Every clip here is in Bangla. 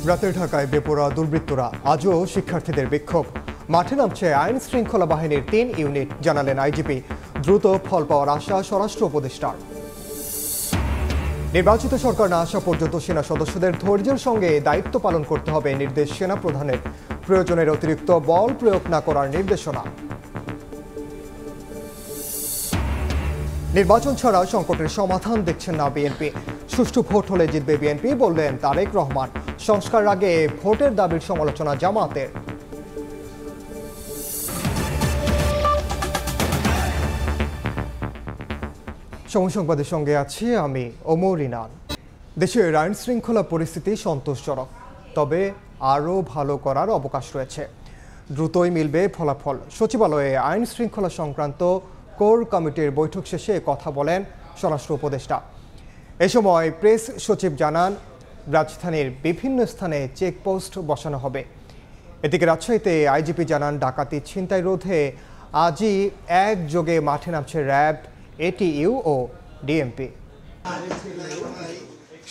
রাতের ঢাকায় বেপরোয়া দুর্বৃত্তরা, আজও শিক্ষার্থীদের বিক্ষোভ। মাঠে নামছে আইন শৃঙ্খলা বাহিনীর ৩ ইউনিট, জানালেন আইজিপি। দ্রুত ফল পাওয়ার আশা স্বরাষ্ট্র উপদেষ্টার। নির্বাচিত সরকার না আসা পর্যন্ত সেনা সদস্যদের ধৈর্যের সঙ্গে দায়িত্ব পালন করতে হবে নির্দেশ সেনা প্রধানের। প্রয়োজনের অতিরিক্ত বল প্রয়োগ না করার নির্দেশনা। নির্বাচন ছাড়া সংকটের সমাধান দেখছেন না বিএনপি। সুষ্ঠু ভোট হলে জিতবে বিএনপি, বললেন তারেক রহমান। সংস্কার আগে ভোটের দাবির সমালোচনা জামায়াতের। সময় সংবাদের সঙ্গে আছি আমি ওমর ইনান। দেশের আইন শৃঙ্খলা পরিস্থিতি সন্তোষজনক, তবে আরও ভালো করার অবকাশ রয়েছে। দ্রুতই মিলবে ফলাফল। সচিবালয়ে আইন শৃঙ্খলা সংক্রান্ত কোর কমিটির বৈঠক শেষে কথা বলেন স্বরাষ্ট্র উপদেষ্টা। এ সময় প্রেস সচিব জানান, রাজধানীর বিভিন্ন স্থানে চেকপোস্ট বসানো হবে। এদিকে রাজশাহীতে আইজিপি জানান, ডাকাতি ছিনতাই রোধে আজই একযোগে মাঠে নামছে র্যাব, এটিইউ ও ডিএমপি।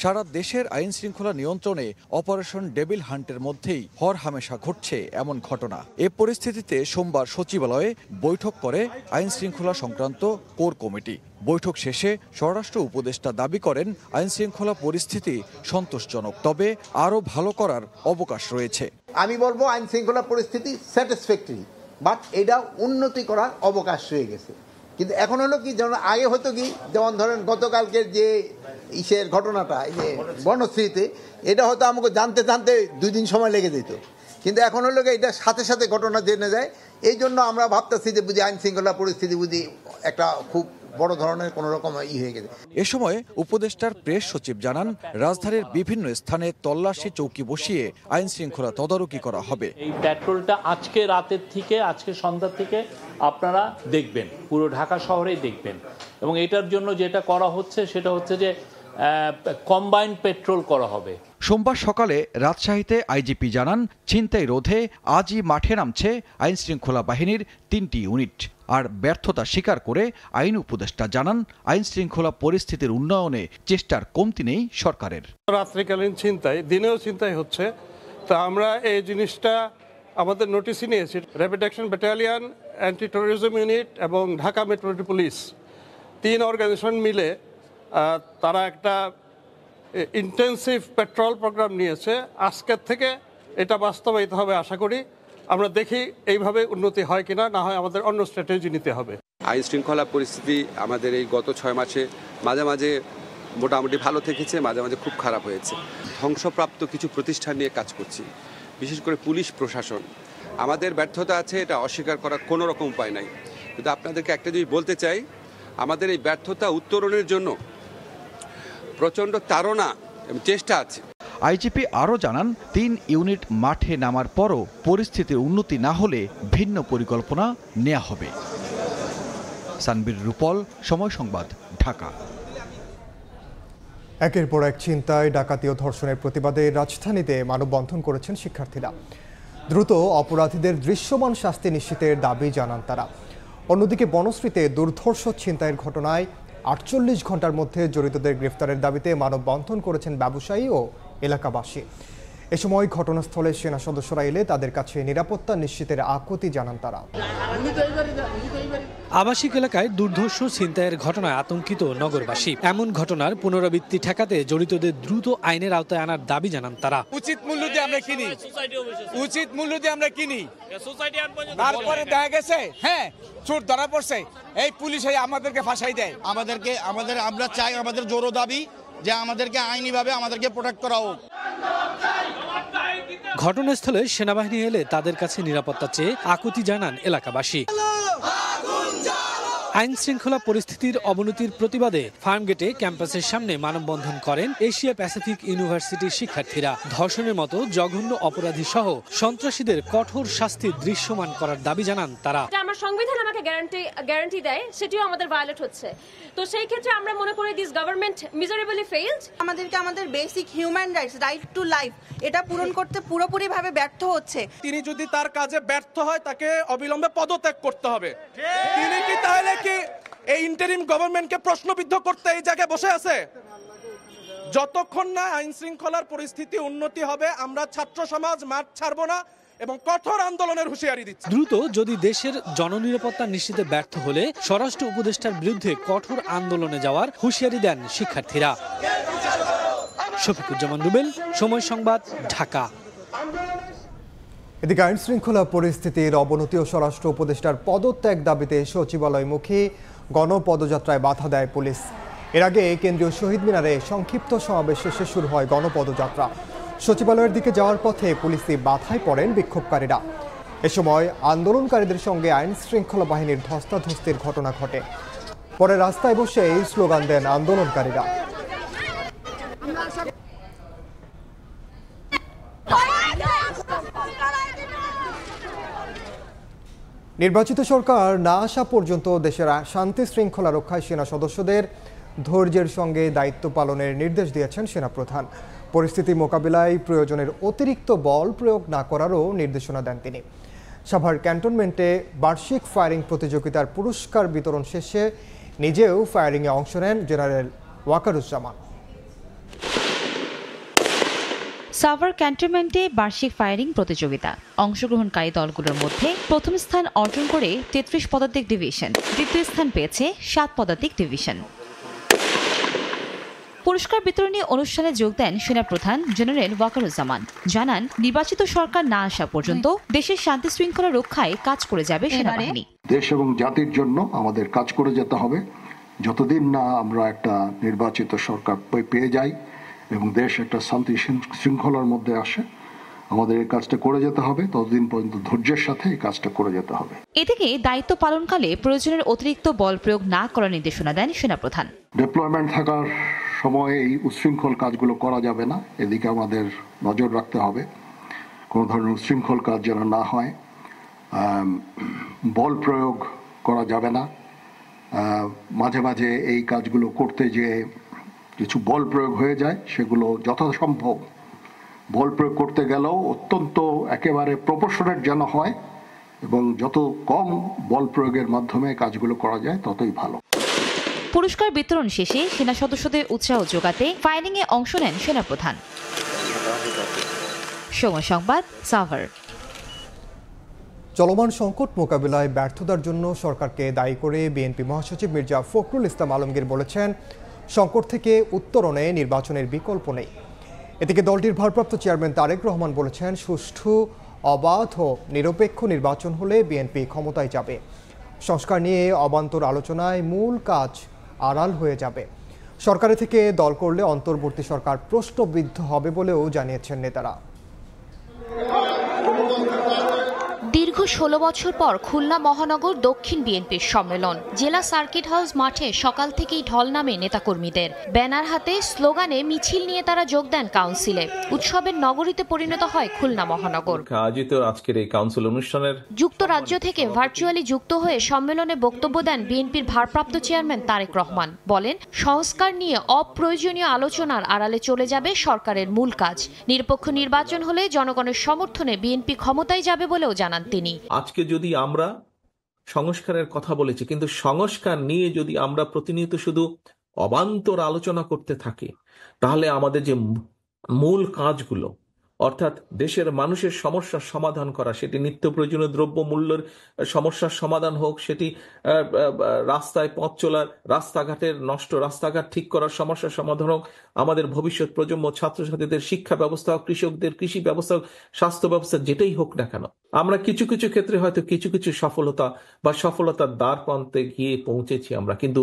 সারা দেশের আইন শৃঙ্খলা নিয়ন্ত্রণে অপারেশন ডেভিল হান্টের মধ্যেই হরহামেশা ঘটছে এমন ঘটনা। এ পরিস্থিতিতে সোমবার সচিবালয়ে বৈঠক করে আইন শৃঙ্খলা সংক্রান্ত কোর কমিটি। বৈঠক শেষে স্বরাষ্ট্র উপদেষ্টা দাবি করেন, আইন শৃঙ্খলা পরিস্থিতি সন্তোষজনক, তবে আরও ভালো করার অবকাশ রয়েছে। আমি বলবো আইন শৃঙ্খলা পরিস্থিতি স্যাটিসফ্যাক্টরি, বাট এটা উন্নতি করার অবকাশ রয়ে গেছে। কিন্তু এখন হলো কি, যেমন আগে হতো কি, যেমন ধরেন গতকালকের যে ইসের ঘটনাটা, এই যে বনশ্রীতে, এটা হয়তো আমাকে জানতে 2 দিন সময় লেগে যেত। কিন্তু এখন হলো কি, এটা সাথে সাথে ঘটনা জেনে যায়। এই জন্য আমরা ভাবতেছি যে বুঝি আইন শৃঙ্খলা পরিস্থিতি বুঝি একটা খুব বড় ধরনের কোন রকম হয়ে গেছে। এ সময় উপদেষ্টার প্রেস সচিব জানান, রাজধানীর বিভিন্ন স্থানে তল্লাশি চৌকি বসিয়ে আইন শৃঙ্খলা তদারকি করা হবে। এই পেট্রোলটা আজকে রাতের থেকে, আজকে সন্ধ্যা থেকে আপনারা দেখবেন, পুরো ঢাকা শহরেই দেখবেন। এবং এটার জন্য যেটা করা হচ্ছে সেটা হচ্ছে যে কম্বাইন্ড পেট্রোল করা হবে। সোমবার সকালে রাজশাহীতে আইজিপি জানান, ছিনতাই রোধে আজই মাঠে নামছে আইন শৃঙ্খলা বাহিনীর 3টি ইউনিট। আর ব্যর্থতা স্বীকার করে আইন উপদেষ্টা জানান, আইন শৃঙ্খলা পরিস্থিতির উন্নয়নে চেষ্টার কমতি নেই সরকারের। রাত্রিকালীন ছিনতাই, দিনেও ছিনতাই হচ্ছে, তো আমরা এই জিনিসটা আমাদের নোটিশে নিয়েছি। Rapid action battalion, anti terrorism unit এবং ঢাকা মেট্রোপলিটন পুলিশ 3 অর্গানাইজেশন মিলে তারা একটা ইন্টেন্সিভ পেট্রোল প্রোগ্রাম নিয়েছে। আজকের থেকে এটা বাস্তবায়িত হবে আশা করি। আমরা দেখি এইভাবে উন্নতি হয় কিনা, না হয় আমাদের অন্য স্ট্র্যাটেজি নিতে হবে। আইন শৃঙ্খলা পরিস্থিতি আমাদের এই গত 6 মাসে মাঝে মাঝে মোটামুটি ভালো থেকেছে, মাঝে মাঝে খুব খারাপ হয়েছে। ধ্বংসপ্রাপ্ত কিছু প্রতিষ্ঠান নিয়ে কাজ করছি, বিশেষ করে পুলিশ প্রশাসন। আমাদের ব্যর্থতা আছে, এটা অস্বীকার করার কোনো রকম উপায় নাই। কিন্তু আপনাদেরকে একটা জিনিস বলতে চাই, আমাদের এই ব্যর্থতা উত্তরণের জন্য প্রচণ্ড তাড়না এবং চেষ্টা আছে। আইজিপি আরও জানান, 3 ইউনিট মাঠে নামার পরও পরিস্থিতির উন্নতি না হলে ভিন্ন পরিকল্পনা নেওয়া হবে। সানবীর রূপল, সময় সংবাদ, ঢাকা। একের পর এক ছিনতাই, ডাকাতি ও ধর্ষণের প্রতিবাদে রাজধানীতে মানববন্ধন করেছেন শিক্ষার্থীরা। দ্রুত অপরাধীদের দৃশ্যমান শাস্তি নিশ্চিতের দাবি জানান তারা। অন্যদিকে বনশ্রীতে দুর্ধর্ষ ছিনতাইয়ের ঘটনায় 48 ঘন্টার মধ্যে জড়িতদের গ্রেফতারের দাবিতে মানববন্ধন করেছেন ব্যবসায়ী ও এলাকাবাসী। এ সময় ঘটনাস্থলে সেনা সদস্যরা এলে তাদের কাছে নিরাপত্তা নিশ্চিতের আকুতি জানান তারা। আবাসিক এলাকায় দুর্ধর্ষ ছিনতাইয়ের ঘটনায় আতঙ্কিত নগরবাসী। এমন ঘটনার পুনরাবৃত্তি ঠেকাতে জড়িতদের দ্রুত আইনের আওতায় আনার দাবি জানান তারা। উচিত মূল্য দিয়ে আমরা কিনি, উচিত মূল্য দিয়ে আমরা কিনি। তারপরে দেখা গেছে হ্যাঁ চোর ধরা পড়ছে, এই পুলিশ আমাদেরকে ফাঁসাই দেয়। আমরা চাই, আমাদের জোরো দাবি যে আমাদেরকে আইনিভাবে আমাদেরকে প্রোটেক্ট করা হোক। ঘটনাস্থলে সেনাবাহিনী এলে তাদের কাছে নিরাপত্তা চেয়ে আকুতি জানান এলাকাবাসী। আইন শৃঙ্খলা পরিস্থিতির অবনতির প্রতিবাদে ফার্মগেটে ক্যাম্পাসের সামনে মানববন্ধন করেন এশিয়া প্যাসিফিক ইউনিভার্সিটির শিক্ষার্থীরা। ধর্ষণের মতো জঘন্য অপরাধী সহ সন্ত্রাসীদের কঠোর শাস্তি দৃশ্যমান করার দাবি জানান তারা। আমার সংবিধান আমাকে গ্যারান্টি দেয়, সেটিও আমাদের ভায়োলেট হচ্ছে। তো সেই ক্ষেত্রে আমরা মনে করি দিস গভর্নমেন্ট মিজারেবলি ফেইলড। আমাদেরকে আমাদের basic human rights, right to life, এটা পূরণ করতে পুরোপুরিভাবে ব্যর্থ হচ্ছে। তিনি যদি তার কাজে ব্যর্থ হয়, তাকে অবিলম্বে পদত্যাগ করতে হবে। তিনি কি তাহলে কি এই ইন্টারিম গভর্নমেন্টকে প্রশ্নবিদ্ধ করতে এই জায়গায় বসে আছে? যতক্ষণ না আইন শৃঙ্খলার পরিস্থিতি উন্নতি হবে আমরা ছাত্র সমাজ মাঠ ছাড়ব না এবং কঠোর আন্দোলনের হুঁশিয়ারি দিচ্ছি। দ্রুত যদি দেশের জননিরাপত্তা নিশ্চিতে ব্যর্থ হলে স্বরাষ্ট্র উপদেষ্টার বিরুদ্ধে কঠোর আন্দোলনে যাওয়ার হুঁশিয়ারি দেন শিক্ষার্থীরা। শফিকুজ্জামান রুবেল, সময় সংবাদ, ঢাকা। এদিকে আইন শৃঙ্খলা পরিস্থিতির অবনতি ও স্বরাষ্ট্র উপদেষ্টার পদত্যাগ দাবিতে সচিবালয়মুখী গণপদযাত্রায় বাধা দেয় পুলিশ। এর আগে কেন্দ্রীয় শহীদ মিনারে সংক্ষিপ্ত সমাবেশ শেষে শুরু হয় গণপদযাত্রা। সচিবালয়ের দিকে যাওয়ার পথে পুলিশে বাধায় পড়েন বিক্ষোভকারীরা। এ সময় আন্দোলনকারীদের সঙ্গে আইন শৃঙ্খলা বাহিনীর ধস্তাধস্তির ঘটনা ঘটে। পরে রাস্তায় বসে এই স্লোগান দেন আন্দোলনকারীরা। নির্বাচিত সরকার না আসা পর্যন্ত দেশের শান্তি শৃঙ্খলা রক্ষায় সেনা সদস্যদের ধৈর্যের সঙ্গে দায়িত্ব পালনের নির্দেশ দিয়েছেন সেনাপ্রধান। পরিস্থিতি মোকাবিলায় প্রয়োজনের অতিরিক্ত বল প্রয়োগ না করারও নির্দেশনা দেন তিনি। সাভার ক্যান্টনমেন্টে বার্ষিক ফায়ারিং প্রতিযোগিতার পুরস্কার বিতরণ শেষে নিজেও ফায়ারিংয়ে অংশ নেন জেনারেল ওয়াকারুজ্জামান। সাভার ক্যান্টনমেন্টে বার্ষিক ফায়ারিং প্রতিযোগিতা অংশগ্রহণকারী দলগুলোর মধ্যে প্রথম স্থান অর্জন করে ৩৩ পদাতিক ডিভিশন, দ্বিতীয় স্থান পেয়েছে ৭ পদাতিক ডিভিশন। পুরস্কার বিতরণী অনুষ্ঠানে যোগ দেন সেনাপ্রধান জেনারেল ওয়াকারুজ্জামান। জানান, নির্বাচিত সরকার না আসা পর্যন্ত দেশের শান্তি শৃঙ্খলা রক্ষায় কাজ করে যাবে সেনাবাহিনী। দেশ এবং জাতির জন্য আমাদের কাজ করে যেতে হবে। যতদিন না আমরা একটা নির্বাচিত সরকার পেয়ে যাই এবং দেশ একটা শান্তি শৃঙ্খলার মধ্যে আসে, আমাদের এই কাজটা করে যেতে হবে। ততদিন পর্যন্ত ধৈর্যের সাথে এই কাজটা করে যেতে হবে। এদিকে দায়িত্ব পালনকালে প্রয়োজনের অতিরিক্ত বল প্রয়োগ না করার নির্দেশনা দেন সেনাপ্রধান। ডিপ্লয়মেন্ট থাকার সময়ে এই উচ্ছৃঙ্খল কাজগুলো করা যাবে না, এদিকে আমাদের নজর রাখতে হবে কোনো ধরনের উচ্ছৃঙ্খল কাজ যেন না হয়। বল প্রয়োগ করা যাবে না। মাঝে মাঝে এই কাজগুলো করতে যে কিছু বল প্রয়োগ হয়ে যায়, সেগুলো যথাসম্ভব বল প্রয়োগ করতে গেলেও অত্যন্ত একেবারে প্রপোর্শনেট যেন হয় এবং যত কম বল প্রয়োগের মাধ্যমে কাজগুলো করা যায় ততই ভালো। পুরস্কার বিতরণ শেষে সেনা সদস্যদের উৎসাহ যোগাতে ফায়ারিংয়ে অংশ নেন সেনাপ্রধান। সময় সংবাদ, সাভার। চলমান সংকট মোকাবিলায় ব্যর্থতার জন্য সরকারকে দায়ী করে বিএনপি মহাসচিব মির্জা ফখরুল ইসলাম আলমগীর বলেছেন, সংকট থেকে উত্তরণে নির্বাচনের বিকল্প নেই। এদিকে দলটির ভারপ্রাপ্ত চেয়ারম্যান তারেক রহমান বলেছেন, সুষ্ঠু, অবাধ ও নিরপেক্ষ নির্বাচন হলে বিএনপি ক্ষমতায় যাবে। সংস্কার নিয়ে অবান্তর আলোচনায় মূল কাজ আড়াল হয়ে যাবে। সরকারের থেকে দল করলে অন্তর্বর্তী সরকার প্রশ্নবিদ্ধ হবে বলেও জানিয়েছেন নেতারা। দীর্ঘ ১৬ বছর পর খুলনা মহানগর দক্ষিণ বিএনপির সম্মেলন। জেলা সার্কিট হাউস মাঠে সকাল থেকেই ঢল নামে নেতাকর্মীদের। ব্যানার হাতে স্লোগানে মিছিল নিয়ে তারা যোগ দেন কাউন্সিলে। উৎসবের নগরীতে পরিণত হয় খুলনা মহানগর। আয়োজিত আজকের এই কাউন্সিল অনুষ্ঠানের যুক্তরাজ্য থেকে ভার্চুয়ালি যুক্ত হয়ে সম্মেলনে বক্তব্য দেন বিএনপির ভারপ্রাপ্ত চেয়ারম্যান তারেক রহমান। বলেন, সংস্কার নিয়ে অপ্রয়োজনীয় আলোচনার আড়ালে চলে যাবে সরকারের মূল কাজ। নিরপেক্ষ নির্বাচন হলে জনগণের সমর্থনে বিএনপি ক্ষমতায় যাবে বলেও জানান তিনি। আজকে যদি আমরা সংস্কারের কথা বলেছি, কিন্তু সংস্কার নিয়ে যদি আমরা প্রতিনিয়ত শুধু অবান্তর আলোচনা করতে থাকি, তাহলে আমাদের যে মূল কাজগুলো, অর্থাৎ দেশের মানুষের সমস্যার সমাধান করা, সেটি নিত্য প্রয়োজনীয় দ্রব্য মূল্যের সমস্যার সমাধান হোক, সেটি রাস্তায় পথ চলার, রাস্তাঘাটের নষ্ট রাস্তাঘাট ঠিক করার সমস্যার সমাধান হোক, আমাদের ভবিষ্যৎ প্রজন্ম ছাত্রছাত্রীদের শিক্ষা ব্যবস্থা হোক, কৃষকদের কৃষি ব্যবস্থা হোক, স্বাস্থ্য ব্যবস্থা, যেটাই হোক না কেন, আমরা কিছু কিছু ক্ষেত্রে হয়তো কিছু কিছু সফলতা বা সফলতার দ্বার প্রান্তে গিয়ে পৌঁছেছি আমরা, কিন্তু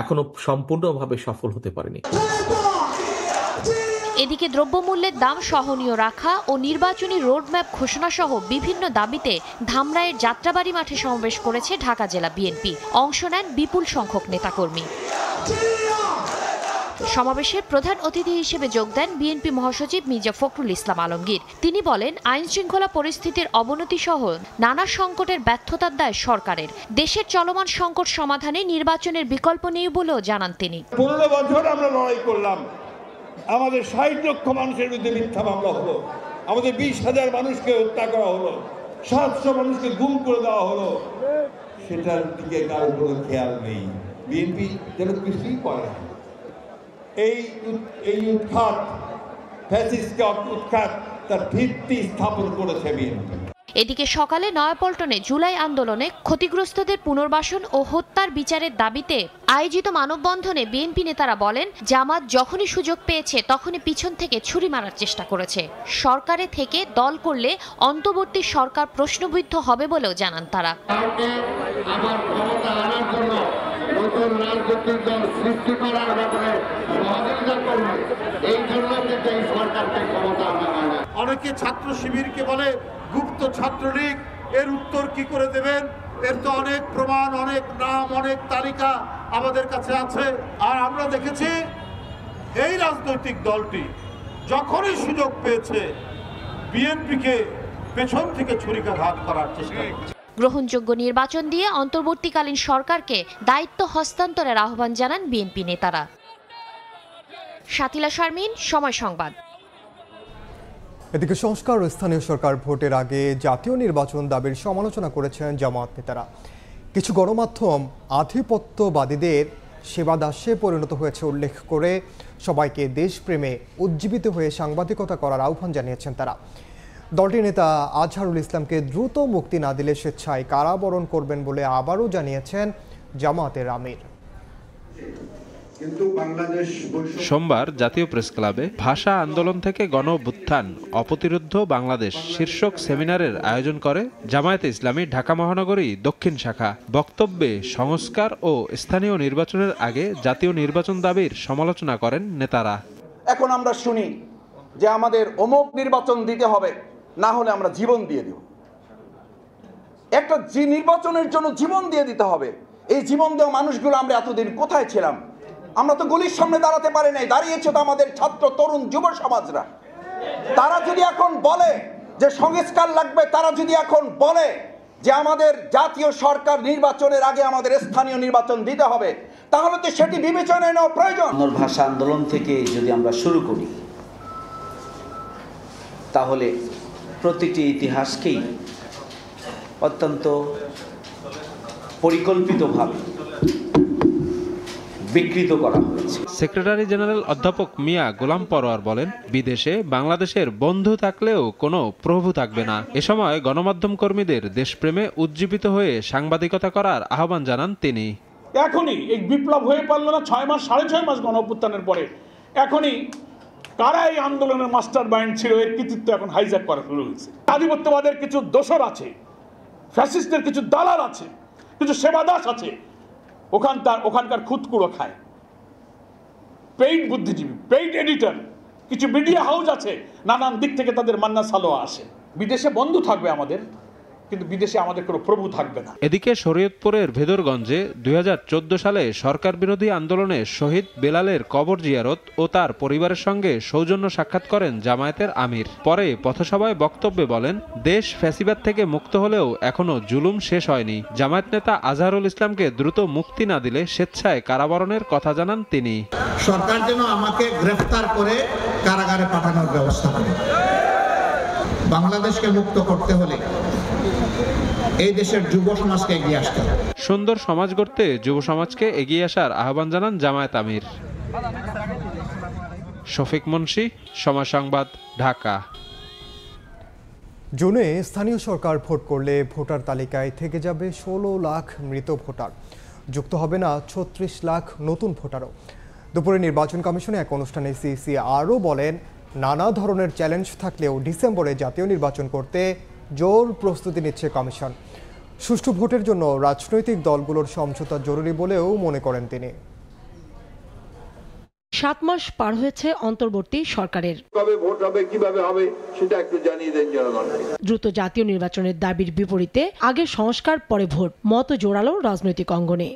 এখনো সম্পূর্ণভাবে সফল হতে পারিনি। এদিকে দ্রব্যমূল্যের দাম সহনীয় রাখা ও নির্বাচনী রোডম্যাপ ঘোষণা সহ বিভিন্ন দাবিতে ধামরাইয়ের যাত্রাবাড়ি মাঠে সমাবেশ করেছে ঢাকা জেলা বিএনপি। অংশ নেন বিপুল সংখ্যক নেতাকর্মী। সমাবেশে প্রধান অতিথি হিসেবে যোগ দেন বিএনপি মহাসচিব মির্জা ফখরুল ইসলাম আলমগীর। তিনি বলেন, আইন শৃঙ্খলা পরিস্থিতির অবনতি সহ নানা সংকটের ব্যর্থতার দায় সরকারের। দেশের চলমান সংকট সমাধানে নির্বাচনের বিকল্প নেই বলেও জানান তিনি। 15 বছর আমরা লড়াই করলাম, আমাদের 60 লক্ষ মানুষের বিরুদ্ধে মিথ্যা মামলা হলো, আমাদের 20,000 মানুষকে হত্যা করা হলো, 700 মানুষকে গুম করে দেওয়া হলো, সেটার দিকে কারোর কোনো খেয়াল নেই। বিএনপি যেন কিছুই করে না। এই উৎখাত ফ্যাসিস্টকে উৎখাত তার ভিত্তি স্থাপন করেছে বিএনপি। এদিকে সকালে নয়াপল্টনে জুলাই আন্দোলনে ক্ষতিগ্রস্তদের পুনর্বাসন ও হত্যার বিচারের দাবিতে আয়োজিত মানববন্ধনে বিএনপি নেতারা বলেন, জামাত যখনই সুযোগ পেয়েছে তখনই পিছন থেকে ছুরি মারার চেষ্টা করেছে। সরকারে থেকে দল করলে অন্তর্বর্তী সরকার প্রশ্নবিদ্ধ হবে বলেও জানান তারা। নতুন রাজনৈতিক দল সৃষ্টি করার ব্যাপারে সহযোগিতা করবে, এই জন্য কিন্তু এই সরকারকে ক্ষমতা আনা হয় না। অনেকে ছাত্র শিবিরকে বলে গুপ্ত ছাত্রলীগ, এর উত্তর কি করে দেবেন? এর তো অনেক প্রমাণ, অনেক নাম, অনেক তালিকা আমাদের কাছে আছে। আর আমরা দেখেছি এই রাজনৈতিক দলটি যখনই সুযোগ পেয়েছে বিএনপিকে পেছন থেকে ছুরিকাঘাত করার চেষ্টা করছে। গ্রহণযোগ্য নির্বাচন দিয়ে অন্তর্বর্তীকালীন সরকারকে দায়িত্ব হস্তান্তরের আহ্বান জানান বিএনপি নেতারা। শাতিলা শারমিন, সময় সংবাদ। এদিকে সংস্কার ও স্থানীয় সরকার ভোটের আগে জাতীয় নির্বাচন দাবির সমালোচনা করেছেন জামায়াত নেতারা। কিছু গণমাধ্যম আধিপত্যবাদীদের সেবাদাসে পরিণত হয়েছে উল্লেখ করে সবাইকে দেশপ্রেমে উজ্জীবিত হয়ে সাংবাদিকতা করার আহ্বান জানিয়েছেন তারা। দলটির নেতা আজহারুল ইসলামকে দ্রুত মুক্তি না দিলে স্বেচ্ছায় কারাবরণ করবেন বলে আবারও জানিয়েছেন জামায়াতের আমির। সোমবার জাতীয় প্রেস ক্লাবে ভাষা আন্দোলন থেকে গণ অভ্যুত্থান অপ্রতিরোধ্য বাংলাদেশ শীর্ষক সেমিনারের আয়োজন করে জামায়াতে ইসলামী ঢাকা মহানগরী দক্ষিণ শাখা। বক্তব্যে সংস্কার ও স্থানীয় নির্বাচনের আগে জাতীয় নির্বাচন দাবির সমালোচনা করেন নেতারা। এখন আমরা শুনি যে আমাদের অমুক নির্বাচন দিতে হবে, না হলে আমরা জীবন দিয়ে দেব। একটা নির্বাচনের জন্য জীবন দিয়ে দিতে হবে। এই জীবন দেওয়া মানুষগুলো আমরা এতদিন কোথায় ছিলাম? আমরা তো গলির সামনে দাঁড়াতে পারি নাই, দাঁড়িয়েছে তো আমাদের ছাত্র, তরুণ, যুব সমাজরা। তারা যদি এখন বলে যে সংস্কার লাগবে, তারা যদি এখন বলে যে আমাদের জাতীয় সরকার নির্বাচনের আগে আমাদের স্থানীয় নির্বাচন দিতে হবে, তাহলে তো সেটি বিবেচনায় নেওয়া প্রয়োজন। ভাষা আন্দোলন থেকে যদি আমরা শুরু করি, তাহলে প্রতিটি ইতিহাসকেই অত্যন্ত পরিকল্পিতভাবে বিকৃত করা হয়েছে। সেক্রেটারি জেনারেল অধ্যাপক মিয়া গোলাম পরোয়ার বলেন, বিদেশে বাংলাদেশের বন্ধু থাকলেও কোনো প্রভু থাকবে না। এ সময় গণমাধ্যম কর্মীদের দেশপ্রেমে উজ্জীবিত হয়ে সাংবাদিকতা করার আহ্বান জানান তিনি। এখনই এই বিপ্লব হয়ে পারল না 6 মাস, 6.5 মাস গণ অভ্যুত্থানের পরে। এখনই কারা এই আন্দোলনের মাস্টার মাইন্ড ছিল, এর কৃতিত্ব এখন হাইজ্যাক করা শুরু হয়েছে। আধিপত্যবাদের কিছু দোসর আছে, ফ্যাসিস্টদের কিছু দালাল আছে, কিছু সেবাদাস আছে, ওখানকার খুদকুড়ো খায়। পেইড বুদ্ধিজীবী, পেইড এডিটর, কিছু মিডিয়া হাউস আছে, নানান দিক থেকে তাদের মান্না সালোয়া আসে। বিদেশে বন্ধু থাকবে আমাদের, কিন্তু বিদেশে আমাদের কোনো প্রভু থাকবে না। এদিকে শরীয়তপুরের ভেদরগঞ্জে 2014 সালে সরকার বিরোধী আন্দোলনে শহীদ বেলালের কবর জিয়ারত ও তার পরিবারের সঙ্গে সৌজন্য সাক্ষাৎ করেন জামায়াতের আমির। পরে পথসভায় বক্তব্যে বলেন, দেশ ফ্যাসিবাদ থেকে মুক্ত হলেও এখনো জুলুম শেষ হয়নি। জামায়াত নেতা আজহারুল ইসলামকে দ্রুত মুক্তি না দিলে স্বেচ্ছায় কারাবরণের কথা জানান তিনি। সরকার যেন আমাকে গ্রেফতার করে কারাগারে পাঠানোর ব্যবস্থা করে। বাংলাদেশকে মুক্ত করতে হলে এই দেশের যুব সমাজকে এগিয়ে আসতে হবে। সুন্দর সমাজ গড়তে যুব সমাজকে এগিয়ে আসার আহ্বান জানান জামায়াত আমির। শফিক মুন্সি, সময় সংবাদ, ঢাকা। জুনে স্থানীয় সরকার ভোট করলে ভোটার তালিকায় থেকে যাবে 16 লাখ মৃত ভোটার, যুক্ত হবে না 36 লাখ নতুন ভোটারও। দুপুরে নির্বাচন কমিশনে এক অনুষ্ঠানে সিইসি আরও বলেন, নানা ধরনের চ্যালেঞ্জ থাকলেও ডিসেম্বরে জাতীয় নির্বাচন করতে জোর প্রস্তুতি নিচ্ছে কমিশন। সুষ্ঠু ভোটের জন্য রাজনৈতিক দলগুলোর সমঝোতা জরুরি বলেও মনে করেন তিনি। 7 মাস পার হয়েছে অন্তর্বর্তী সরকারের। কবে ভোট হবে, কিভাবে হবে সেটা একটু জানিয়ে দেন জনগণকে। দ্রুত জাতীয় নির্বাচনের দাবির বিপরীতে আগে সংস্কার পরে ভোট মত জোরালো রাজনৈতিক অঙ্গনে।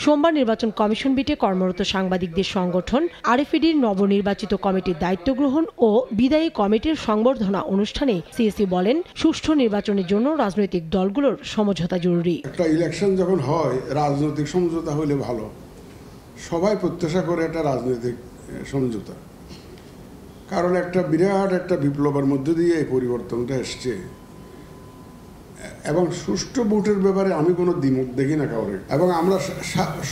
সোমবার নির্বাচন কমিশন বিটে কর্মরত সাংবাদিকদের সংগঠন আরএফইডির নবনির্বাচিত কমিটির দায়িত্ব গ্রহণ ও বিদায়ী কমিটির সংবর্ধনা অনুষ্ঠানে সিইসি বলেন, সুষ্ঠু নির্বাচনের জন্য রাজনৈতিক দলগুলোর সমঝোতা জরুরি। একটা ইলেকশন যখন হয়, রাজনৈতিক সমঝোতা হলে ভালো। সবাই প্রত্যাশা করে একটা রাজনৈতিক সমঝোতা, কারণ একটা বিরাট একটা বিপ্লবের মধ্যে দিয়ে এই পরিবর্তনটা এসছে। এবং সুষ্ঠু ভোটের ব্যাপারে আমি কোনো দ্বিমত দেখি না কাউরে, এবং আমরা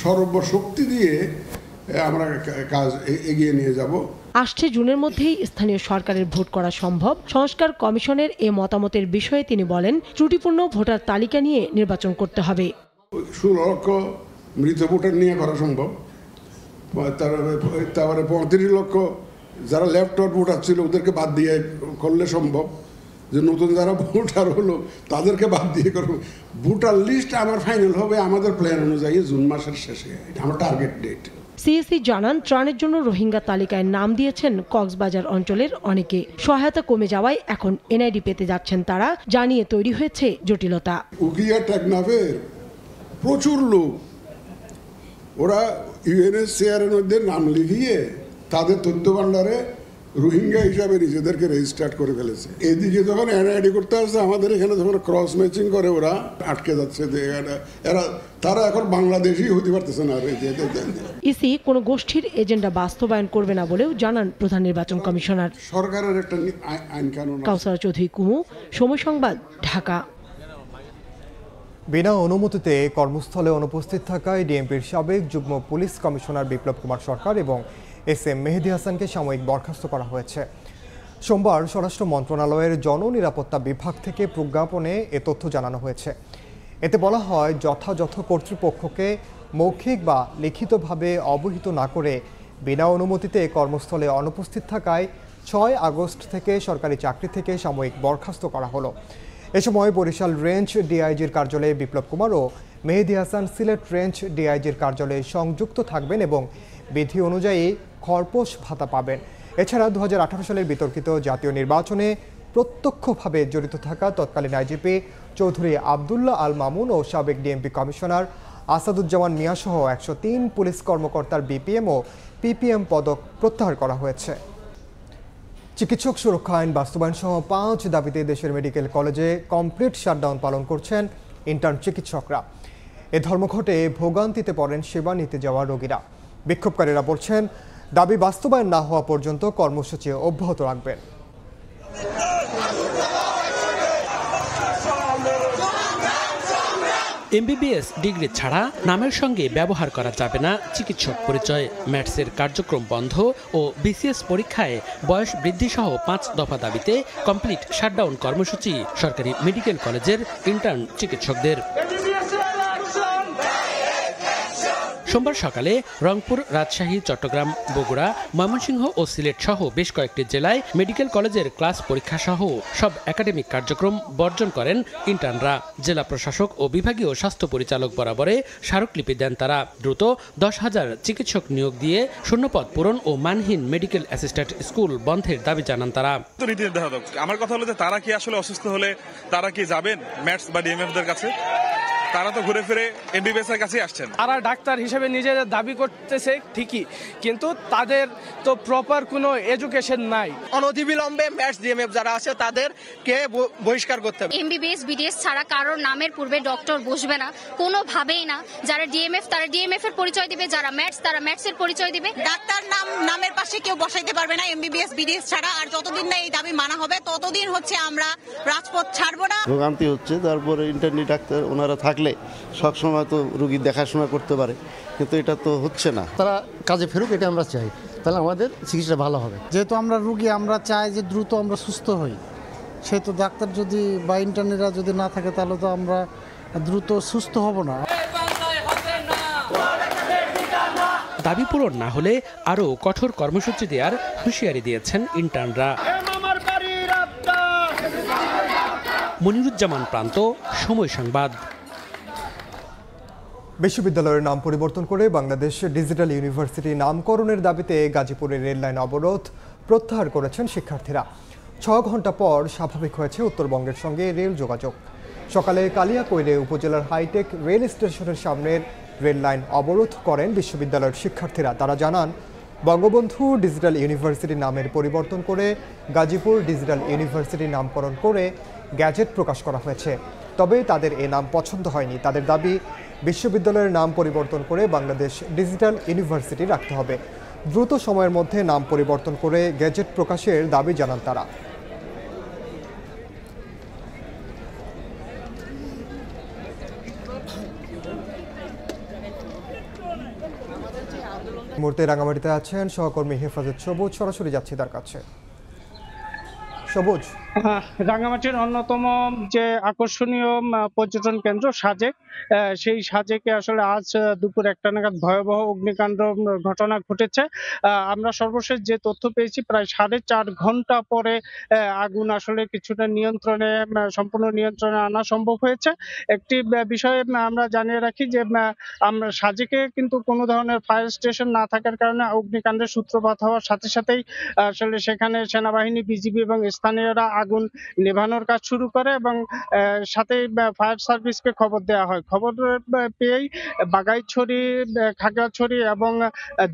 সর্বশক্তি দিয়ে আমরা কাজ এগিয়ে নিয়ে যাব। আসছে জুনের মধ্যেই স্থানীয় সরকারের ভোট করা সম্ভব। সংস্কার কমিশনের এ মতামতের বিষয়ে তিনি বলেন, ত্রুটিপূর্ণ ভোটার তালিকা নিয়ে নির্বাচন করতে হবে। 16 লক্ষ মৃত ভোটার নিয়ে করা সম্ভব, তারপরে 35 লক্ষ যারা লেফট আউট ভোটার ছিল ওদেরকে বাদ দিয়ে করলে সম্ভব, যে নতুন যারা ভোটার হলো তাদেরকে বাদ দিয়ে করবো। ভোটার লিস্ট আমার ফাইনাল হবে আমাদের প্ল্যান অনুযায়ী জুন মাসের শেষে, আমার টার্গেট ডেট। সিএসি জানান, ত্রাণের জন্য রোহিঙ্গা তালিকায় নাম দিয়েছেন কক্সবাজার অঞ্চলের অনেকে। সহায়তা কমে যাওয়ায় এখন এনআইডি পেতে যাচ্ছেন তারা, জানিয়ে তৈরি হয়েছে জটিলতা। উকিয়া টেকনাফের প্রচুর লোক ওরা ইউএনএইচসিআর এর মধ্যে নাম লিখিয়ে তাদের তথ্য ভান্ডারে রোহিঙ্গা হিসাবে নিজেদেরকে রেজিস্টার করে ফেলেছে। এদিকে যখন এনআইডি করতে আসছে আমাদের এখানে যখন ক্রস ম্যাচিং করে ওরা আটকে যাচ্ছে, তারা এখন বাংলাদেশই হতে পারতেছে না। ইসি কোনো গোষ্ঠীর এজেন্ডা বাস্তবায়ন করবে না বলেও জানান প্রধান নির্বাচন কমিশনার। সরকারের একটা আইন কানুন। কাউসার চৌধুরী কুমু, সময় সংবাদ, ঢাকা। বিনা অনুমতিতে কর্মস্থলে অনুপস্থিত থাকায় ডিএমপির সাবেক যুগ্ম পুলিশ কমিশনার বিপ্লব কুমার সরকার এবং এসএম মেহেদী হাসানকে সাময়িক বরখাস্ত করা হয়েছে। সোমবার স্বরাষ্ট্র মন্ত্রণালয়ের জননিরাপত্তা বিভাগ থেকে প্রজ্ঞাপনে এ তথ্য জানানো হয়েছে। এতে বলা হয়, যথাযথ কর্তৃপক্ষকে মৌখিক বা লিখিতভাবে অবহিত না করে বিনা অনুমতিতে কর্মস্থলে অনুপস্থিত থাকায় 6 আগস্ট থেকে সরকারি চাকরি থেকে সাময়িক বরখাস্ত করা হলো। এ সময় বরিশাল রেঞ্জ ডিআইজির কার্যালয়ে বিপ্লব কুমার ও মেহেদী হাসান সিলেট রেঞ্জ ডিআইজির কার্যালয়ে সংযুক্ত থাকবেন এবং বিধি অনুযায়ী খরপোশ ভাতা পাবেন। এছাড়া 2018 সালের বিতর্কিত জাতীয় নির্বাচনে প্রত্যক্ষভাবে জড়িত থাকা তৎকালীন আইজিপি চৌধুরী আবদুল্লাহ আল মামুন ও সাবেক ডিএমপি কমিশনার আসাদুজ্জামান মিয়া সহ 103 পুলিশ কর্মকর্তার বিপিএম ও পিপিএম পদক প্রত্যাহার করা হয়েছে। চিকিৎসক সুরক্ষা আইন বাস্তবায়ন সহ 5 দাবিতে দেশের মেডিকেল কলেজে কমপ্লিট শাটডাউন পালন করছেন ইন্টার্ন চিকিৎসকরা। এ ধর্মঘটে ভোগান্তিতে পড়েন সেবা নিতে যাওয়া রোগীরা। বিক্ষোভকারীরা বলছেন, দাবি বাস্তবায়ন না হওয়া পর্যন্ত কর্মসূচি অব্যাহত রাখবেন। এমবিবিএস ডিগ্রি ছাড়া নামের সঙ্গে ব্যবহার করা যাবে না চিকিৎসক পরিচয়। ম্যাটসের কার্যক্রম বন্ধ ও বিসিএস পরীক্ষায় বয়স বৃদ্ধি সহ 5 দফা দাবিতে কমপ্লিট শাটডাউন কর্মসূচি সরকারি মেডিকেল কলেজের ইন্টার্ন চিকিৎসকদের। সোমবার সকালে রংপুর, রাজশাহী, চট্টগ্রাম, বগুড়া, ময়মনসিংহ ও সিলেট সহ বেশ কয়েকটি জেলায় মেডিকেল কলেজের ক্লাস পরীক্ষা সহ সব একাডেমিক কার্যক্রম বর্জন করেন ইন্টার্নরা। জেলা প্রশাসক ও বিভাগীয় স্বাস্থ্য পরিচালক বরাবরে স্মারকলিপি দেন তারা। দ্রুত 10,000 চিকিৎসক নিয়োগ দিয়ে শূন্যপদ পূরণ ও মানহীন মেডিকেল অ্যাসিস্ট্যান্ট স্কুল বন্ধের দাবি জানান তারা। আমার কথা হলো যে তারা কি আসলে অসুস্থ হলে তারা কি যাবেন ম্যাটস বা ডিএমএফদের কাছে? তারা তো ঘুরে ফিরে এমবিবিএস এর কাছে আসছেন। তারা ডাক্তার হিসেবে নিজেদের দাবি করতেছে ঠিকই, কিন্তু তাদের তো প্রপার কোনো এডুকেশন নাই। অনতিবিলম্বে ম্যাটস ডিএমএফ যারা আছে তাদেরকে বহিষ্কার করতে হবে। এমবিবিএস বিডিএস ছাড়া কারোর নামের পূর্বে ডক্টর বসবে না, কোনোভাবেই না। যারা ডিএমএফ তারা ডিএমএফ এর পরিচয় দিবে, যারা ম্যাটস তারা ম্যাটস এর পরিচয় দিবে। ডাক্তার নামের পাশে কেউ বসাইতে পারবে না এমবিবিএস বিডিএস ছাড়া। আর যতদিন না এই দাবি মানা হবে ততদিন আমরা রাজপথ ছাড়বো না। ভোগান্তি হচ্ছে, তারপরে ইন্টার্নি ডাক্তার ওনারা থাকলে সবসময় তো রোগীর দেখাশোনা করতে পারে, কিন্তু এটা তো হচ্ছে না। তারা কাজে ফেরুক, এটা আমরা চাই, তাহলে আমাদের চিকিৎসা ভালো হবে। যেহেতু আমরা রোগী, আমরা চাই যে দ্রুত আমরা সুস্থ হই। সেহেতু ডাক্তার যদি বা ইন্টার্নিরা যদি না থাকে তাহলে তো আমরা দ্রুত সুস্থ হব না। দাবি পূরণ না হলে আরও কঠোর কর্মসূচি দেওয়ার হুঁশিয়ারি দিয়েছেন ইন্টার্নরা। মনিরুজ্জামান প্রান্ত, সময় সংবাদ। বিশ্ববিদ্যালয়ের নাম পরিবর্তন করে বাংলাদেশ ডিজিটাল ইউনিভার্সিটি নামকরণের দাবিতে গাজীপুরের রেললাইন অবরোধ প্রত্যাহার করেছেন শিক্ষার্থীরা। 6 ঘন্টা পর স্বাভাবিক হয়েছে উত্তরবঙ্গের সঙ্গে রেল যোগাযোগ। সকালে কালিয়াকৈরে উপজেলার হাইটেক রেল স্টেশনের সামনের রেল লাইন অবরোধ করেন বিশ্ববিদ্যালয়ের শিক্ষার্থীরা। তারা জানান, বঙ্গবন্ধু ডিজিটাল ইউনিভার্সিটি নামের পরিবর্তন করে গাজীপুর ডিজিটাল ইউনিভার্সিটি নামকরণ করে গ্যাজেট প্রকাশ করা হয়েছে। তবে তাদের এ নাম পছন্দ হয়নি। তাদের দাবি, বিশ্ববিদ্যালয়ের নাম পরিবর্তন করে বাংলাদেশ ডিজিটাল ইউনিভার্সিটি রাখতে হবে। দ্রুত সময়ের মধ্যে নাম পরিবর্তন করে গ্যাজেট প্রকাশের দাবি জানান তারা। মুহূর্তে রাঙামাটিতে আছেন সহকর্মী হেফাজত সবুজ, সরাসরি যাচ্ছি তার কাছে। সবুজ, রাঙামাটির অন্যতম যে আকর্ষণীয় পর্যটন কেন্দ্র সাজেক, সেই সাজেকে আসলে আজ দুপুর 1টা নাগাদ ভয়াবহ অগ্নিকাণ্ড ঘটনা ঘটেছে। আমরা সর্বশেষ যে তথ্য পেয়েছি প্রায় 4.5 ঘন্টা পরে আগুন আসলে কিছুটা সম্পূর্ণ নিয়ন্ত্রণে আনা সম্ভব হয়েছে। একটি বিষয়ে আমরা জানিয়ে রাখি যে আমরা সাজেকে কিন্তু কোনো ধরনের ফায়ার স্টেশন না থাকার কারণে অগ্নিকাণ্ডের সূত্রপাত হওয়ার সাথে সাথেই আসলে সেখানে সেনাবাহিনী, বিজিবি এবং স্থানীয়রা আগুন নেভানোর কাজ শুরু করে এবং সাথে ফায়ার সার্ভিসকে খবর দেওয়া হয়। খবর পেয়েই বাগাইছড়ি, খাগড়াছড়ি এবং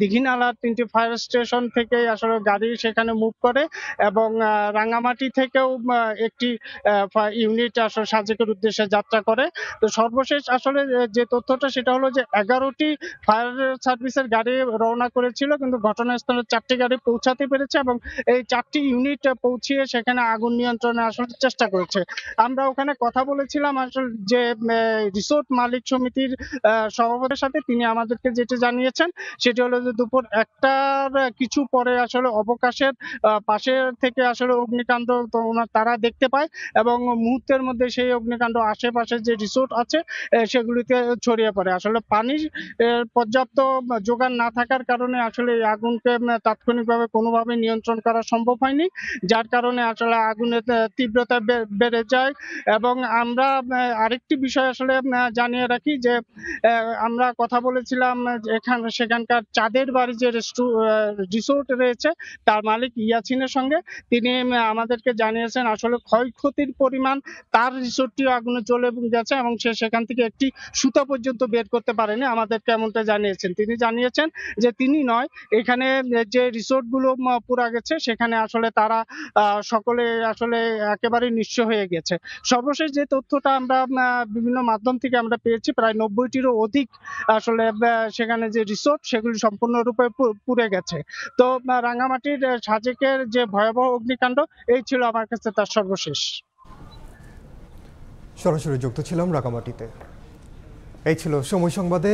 দিঘিনালার 3টি ফায়ার স্টেশন থেকে আসলে গাড়ি সেখানে মুভ করে এবং রাঙামাটি থেকেও একটি ইউনিট আসলে সাজেকের উদ্দেশ্যে যাত্রা করে। তো সর্বশেষ আসলে যে তথ্যটা সেটা হলো যে 11টি ফায়ার সার্ভিসের গাড়ি রওনা করেছিল, কিন্তু ঘটনাস্থলে 4টি গাড়ি পৌঁছাতে পেরেছে এবং এই 4টি ইউনিট পৌঁছিয়ে সেখানে আগুন নিয়ন্ত্রণে আসার চেষ্টা করেছে। আমরা ওখানে কথা বলেছিলাম আসলে যে রিসোর্ট মালিক সমিতির সভাপতির সাথে, তিনি আমাদেরকে যেটা জানিয়েছেন সেটা হলো যে দুপুর 1টার কিছু পরে আসলে অবকাশের পাশে থেকে আসলে অগ্নিকাণ্ড তারা দেখতে পায় এবং মুহূর্তের মধ্যে সেই অগ্নিকাণ্ড আশেপাশে যে রিসোর্ট আছে সেগুলিতে ছড়িয়ে পড়ে। আসলে পানির পর্যাপ্ত যোগান না থাকার কারণে আসলে এই আগুনকে তাৎক্ষণিকভাবে কোনোভাবে নিয়ন্ত্রণ করা সম্ভব হয়নি, যার কারণে আসলে আগুনের তীব্রতা বেড়ে যায়। এবং আমরা আরেকটি বিষয় আসলে জানিয়ে রাখি যে আমরা কথা বলেছিলাম সেখানকার চাঁদের বাড়ি যে রিসোর্ট রয়েছে তার মালিক ইয়াছিনের সঙ্গে। তিনি আমাদেরকে জানিয়েছেন আসলে ক্ষয়ক্ষতির পরিমাণ তার রিসোর্টটিও আগুনে জ্বলে গেছে এবং সে সেখান থেকে একটি সুতা পর্যন্ত বের করতে পারেনি, আমাদেরকে এমনটা জানিয়েছেন। তিনি জানিয়েছেন যে তিনি নয়, এখানে যে রিসোর্টগুলো পুরা গেছে সেখানে আসলে তারা সকলে আসলে একেবারে নিঃস্ব হয়ে গেছে। সর্বশেষ যে তথ্যটা আমরা বিভিন্ন মাধ্যম থেকে আমরা পেয়েছি, প্রায় 90টিরও অধিক আসলে সেখানে যে রিসোর্ট সেগুলি সম্পূর্ণরূপে পুড়ে গেছে। তো রাঙামাটির সাজেকের যে ভয়াবহ অগ্নিকাণ্ড, এই ছিল আমার কাছে তার সর্বশেষ। সরাসরি যুক্ত ছিলাম রাঙামাটিতে। এই ছিল সময় সংবাদে।